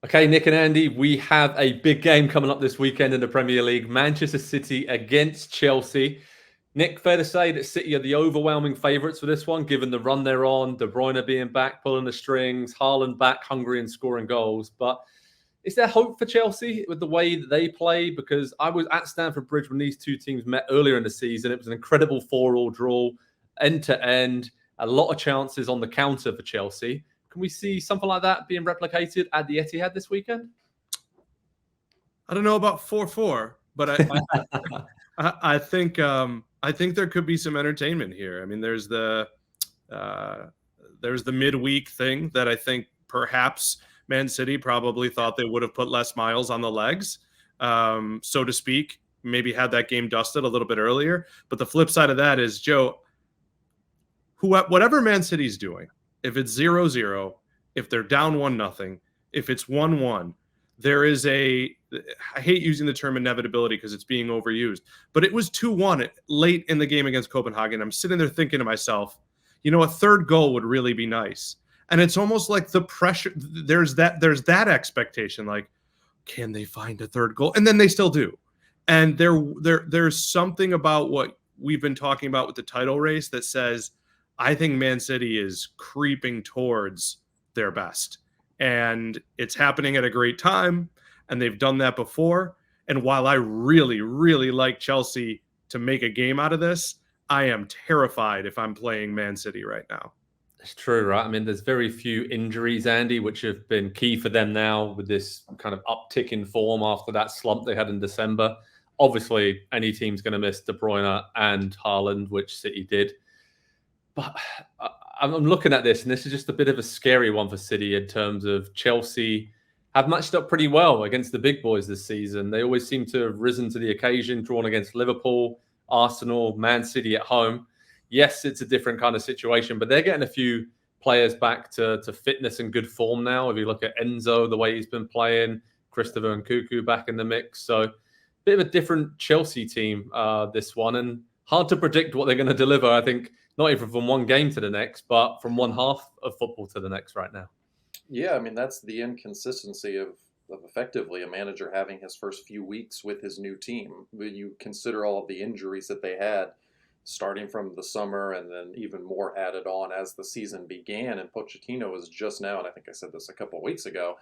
Okay, Nick and Andy, we have a big game coming up this weekend in the Premier League. Manchester City against Chelsea. Nick, fair to say that City are the overwhelming favourites for this one, given the run they're on, De Bruyne being back, pulling the strings, Haaland back, hungry and scoring goals. But is there hope for Chelsea with the way that they play? Because I was at Stamford Bridge when these two teams met earlier in the season. It was an incredible 4-4 draw, end to end, a lot of chances on the counter for Chelsea. Can we see something like that being replicated at the Etihad this weekend? I don't know about 4-4, but I think there could be some entertainment here. I mean, there's the midweek thing that I think perhaps Man City probably thought they would have put less miles on the legs, so to speak. Maybe had that game dusted a little bit earlier. But the flip side of that is, Joe, whatever Man City's doing, if it's 0-0, if they're down 1-0, if it's 1-1, there is I hate using the term inevitability because it's being overused, but it was 2-1 late in the game against Copenhagen. I'm sitting there thinking to myself, a third goal would really be nice. And it's almost like the pressure, there's that expectation, like, can they find a third goal? And then they still do. And there's something about what we've been talking about with the title race that says, I think Man City is creeping towards their best. And it's happening at a great time, and they've done that before. And while I really, really like Chelsea to make a game out of this, I am terrified if I'm playing Man City right now. It's true, right? I mean, there's very few injuries, Andy, which have been key for them now with this kind of uptick in form after that slump they had in December. Obviously, any team's going to miss De Bruyne and Haaland, which City did. But I'm looking at this, and this is just a bit of a scary one for City in terms of Chelsea have matched up pretty well against the big boys this season. They always seem to have risen to the occasion, drawn against Liverpool, Arsenal, Man City at home. Yes, it's a different kind of situation, but they're getting a few players back to fitness and good form now. If you look at Enzo, the way he's been playing, Christopher and Nkunku back in the mix. So a bit of a different Chelsea team, this one, and hard to predict what they're going to deliver, I think, not even from one game to the next, but from one half of football to the next right now. Yeah, I mean, that's the inconsistency of effectively a manager having his first few weeks with his new team. When you consider all of the injuries that they had starting from the summer and then even more added on as the season began, and Pochettino is just now, and I think I said this a couple of weeks ago,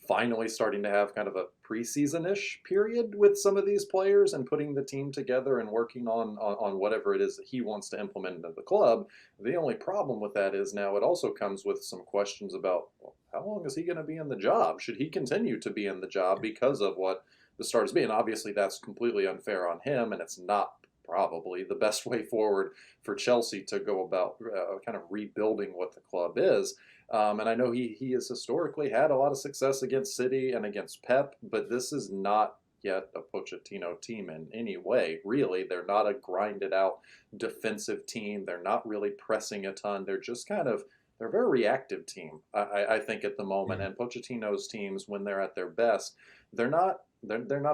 finally starting to have kind of a preseason-ish period with some of these players and putting the team together and working on whatever it is that he wants to implement into the club. The only problem with that is now it also comes with some questions about, well, how long is he going to be in the job? Should he continue to be in the job because of what the start has been? Obviously, that's completely unfair on him, and it's not probably the best way forward for Chelsea to go about kind of rebuilding what the club is. And I know he has historically had a lot of success against City and against Pep, but this is not yet a Pochettino team in any way, really. They're not a grinded out defensive team. They're not really pressing a ton. They're just kind of, they're a very reactive team, I think, at the moment. Mm-hmm. And Pochettino's teams, when they're at their best, they're not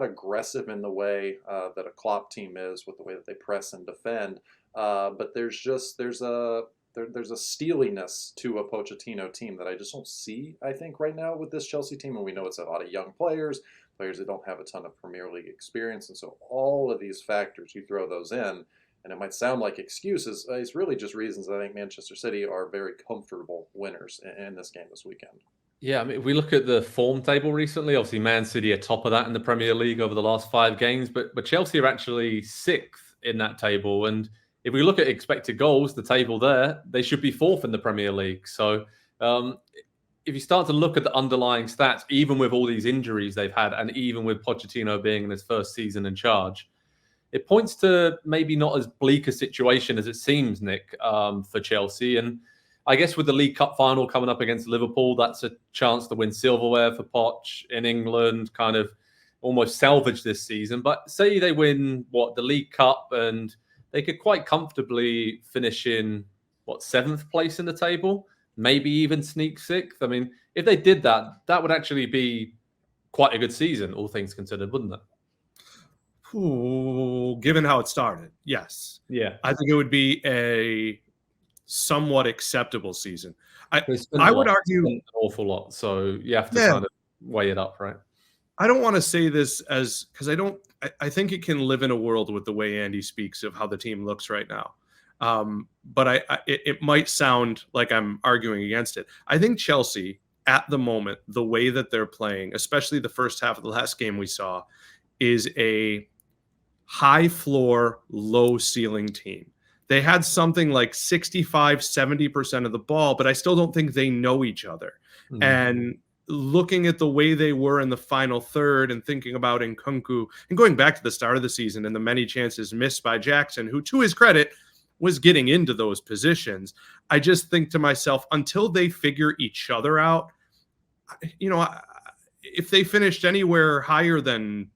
aggressive in the way that a Klopp team is with the way that they press and defend. But there's a steeliness to a Pochettino team that I just don't see, I think, right now with this Chelsea team. And we know it's a lot of young players that don't have a ton of Premier League experience. And so all of these factors, you throw those in, and it might sound like excuses. It's really just reasons I think Manchester City are very comfortable winners in this game this weekend. Yeah, I mean, if we look at the form table recently, obviously Man City are top of that in the Premier League over the last 5 games, but Chelsea are actually 6th in that table. And if we look at expected goals, the table there, they should be 4th in the Premier League. So if you start to look at the underlying stats, even with all these injuries they've had, and even with Pochettino being in his first season in charge, it points to maybe not as bleak a situation as it seems, Nick, for Chelsea. And I guess with the League Cup final coming up against Liverpool, that's a chance to win silverware for Poch in England, kind of almost salvage this season. But say they win, the League Cup, and they could quite comfortably finish in, 7th place in the table, maybe even sneak 6th. I mean, if they did that, that would actually be quite a good season, all things considered, wouldn't it? Ooh, given how it started, yes. Yeah. I think it would be a somewhat acceptable season. I would argue an awful lot, so you have to kind of weigh it up, right? I don't want to say this because I think it can live in a world with the way Andy speaks of how the team looks right now. But it might sound like I'm arguing against it. I think Chelsea at the moment, the way that they're playing, especially the first half of the last game we saw, is a high floor, low ceiling team. They had something like 65, 70% of the ball, but I still don't think they know each other. Mm-hmm. And looking at the way they were in the final third and thinking about Nkunku and going back to the start of the season and the many chances missed by Jackson, who, to his credit, was getting into those positions. I just think to myself, until they figure each other out, if they finished anywhere higher than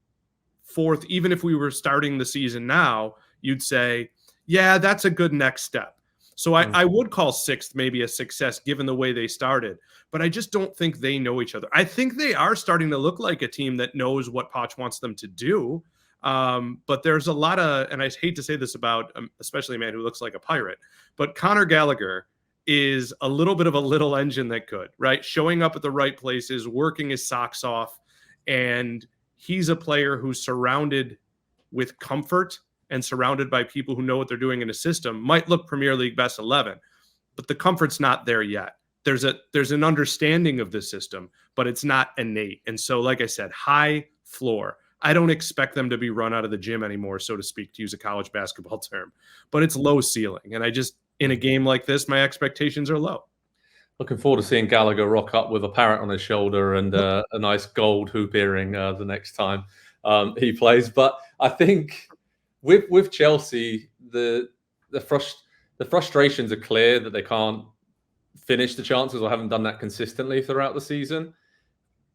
fourth, even if we were starting the season now, you'd say, yeah, that's a good next step. So I would call sixth maybe a success given the way they started, but I just don't think they know each other. I think they are starting to look like a team that knows what Poch wants them to do. But there's a lot of, and I hate to say this about, especially a man who looks like a pirate, but Conor Gallagher is a little bit of a little engine that could, right? Showing up at the right places, working his socks off. And he's a player who's surrounded with comfort and surrounded by people who know what they're doing in a system, might look Premier League best 11, but the comfort's not there yet. There's an understanding of the system, but it's not innate. And so, like I said, high floor. I don't expect them to be run out of the gym anymore, so to speak, to use a college basketball term, but it's low ceiling. And in a game like this, my expectations are low. Looking forward to seeing Gallagher rock up with a parrot on his shoulder and a nice gold hoop earring the next time he plays. But I think with Chelsea, the frustrations are clear that they can't finish the chances or haven't done that consistently throughout the season.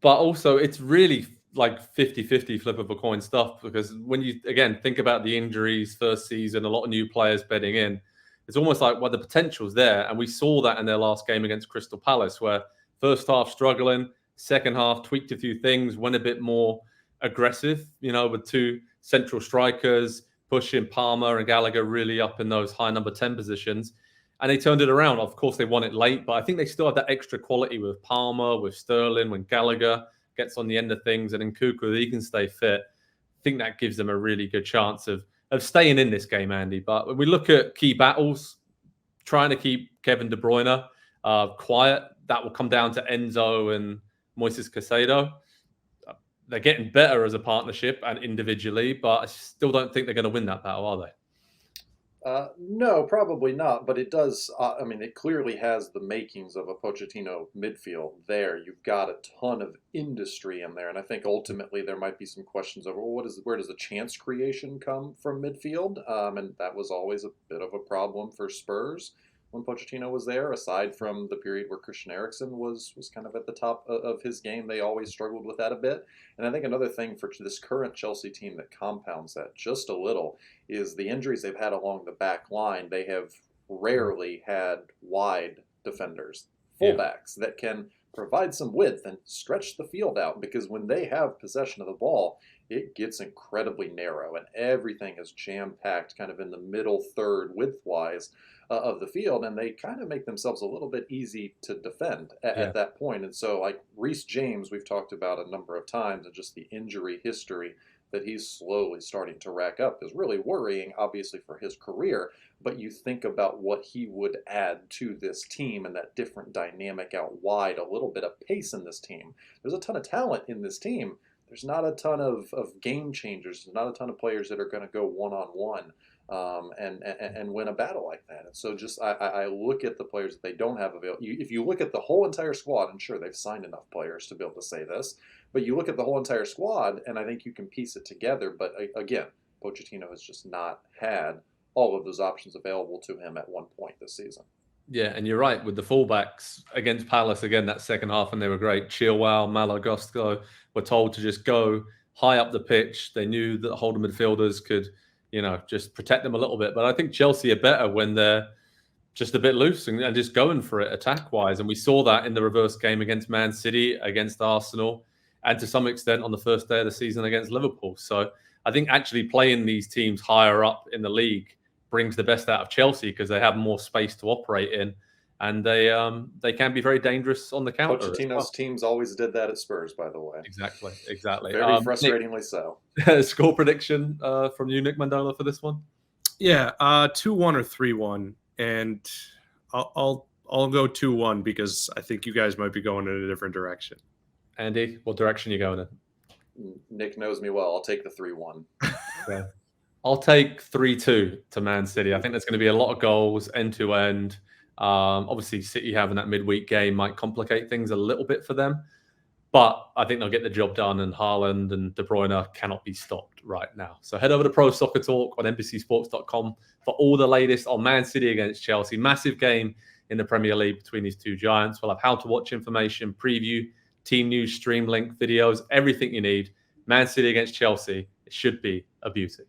But also, it's really like 50-50 flip of a coin stuff, because when you, again, think about the injuries first season, a lot of new players bedding in, it's almost like, well, the potential's there. And we saw that in their last game against Crystal Palace, where first half struggling, second half tweaked a few things, went a bit more aggressive, with two central strikers, pushing Palmer and Gallagher really up in those high number 10 positions. And they turned it around. Of course, they won it late, but I think they still have that extra quality with Palmer, with Sterling, when Gallagher gets on the end of things, and Nkunku, he can stay fit. I think that gives them a really good chance of staying in this game, Andy. But when we look at key battles, trying to keep Kevin De Bruyne quiet, that will come down to Enzo and Moises Caicedo. They're getting better as a partnership and individually, but I still don't think they're going to win that battle, are they? No, probably not. But it does. It clearly has the makings of a Pochettino midfield there. You've got a ton of industry in there, and I think ultimately there might be some questions over where does the chance creation come from midfield? And that was always a bit of a problem for Spurs when Pochettino was there. Aside from the period where Christian Eriksen was kind of at the top of his game, they always struggled with that a bit. And I think another thing for this current Chelsea team that compounds that just a little is the injuries they've had along the back line. They have rarely had wide defenders, fullbacks that can provide some width and stretch the field out, because when they have possession of the ball, it gets incredibly narrow and everything is jam-packed kind of in the middle third width-wise of the field, and they kind of make themselves a little bit easy to defend at that point. And so, like Reece James, we've talked about a number of times, and just the injury history that he's slowly starting to rack up is really worrying, obviously, for his career. But you think about what he would add to this team and that different dynamic out wide, a little bit of pace in this team. There's a ton of talent in this team. There's not a ton of game changers. There's not a ton of players that are going to go one-on-one and win a battle like that. And so just I look at the players that they don't have available. If you look at the whole entire squad, and sure, they've signed enough players to be able to say this, but you look at the whole entire squad, and I think you can piece it together. But again, Pochettino has just not had all of those options available to him at one point this season. Yeah, and you're right with the fullbacks against Palace again. That second half, and they were great. Chilwell, Malo Gusto were told to just go high up the pitch. They knew that the holding midfielders could, just protect them a little bit. But I think Chelsea are better when they're just a bit loose and just going for it attack-wise. And we saw that in the reverse game against Man City, against Arsenal, and to some extent on the first day of the season against Liverpool. So I think actually playing these teams higher up in the league brings the best out of Chelsea, because they have more space to operate in. and they can be very dangerous on the counter. Pochettino's teams always did that at Spurs, by the way. Exactly. Very frustratingly so. Score prediction from you, Nick Mendola, for this one? Yeah, 2-1 or 3-1, and I'll go 2-1 because I think you guys might be going in a different direction. Andy, what direction are you going in? Nick knows me well. I'll take the 3-1. Okay. I'll take 3-2 to Man City. I think there's going to be a lot of goals end to end. Obviously, City having that midweek game might complicate things a little bit for them, but I think they'll get the job done, and Haaland and De Bruyne cannot be stopped right now. So head over to Pro Soccer Talk on NBCSports.com for all the latest on Man City against Chelsea. Massive game in the Premier League between these two giants. We'll have how to watch information, preview, team news, stream link, videos, everything you need. Man City against Chelsea. It should be a beauty.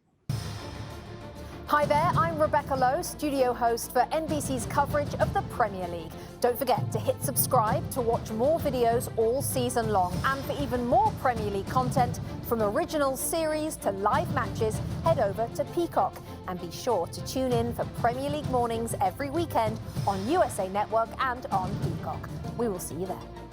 Hi there, I'm Rebecca Lowe, studio host for NBC's coverage of the Premier League. Don't forget to hit subscribe to watch more videos all season long. And for even more Premier League content, from original series to live matches, head over to Peacock. And be sure to tune in for Premier League mornings every weekend on USA Network and on Peacock. We will see you there.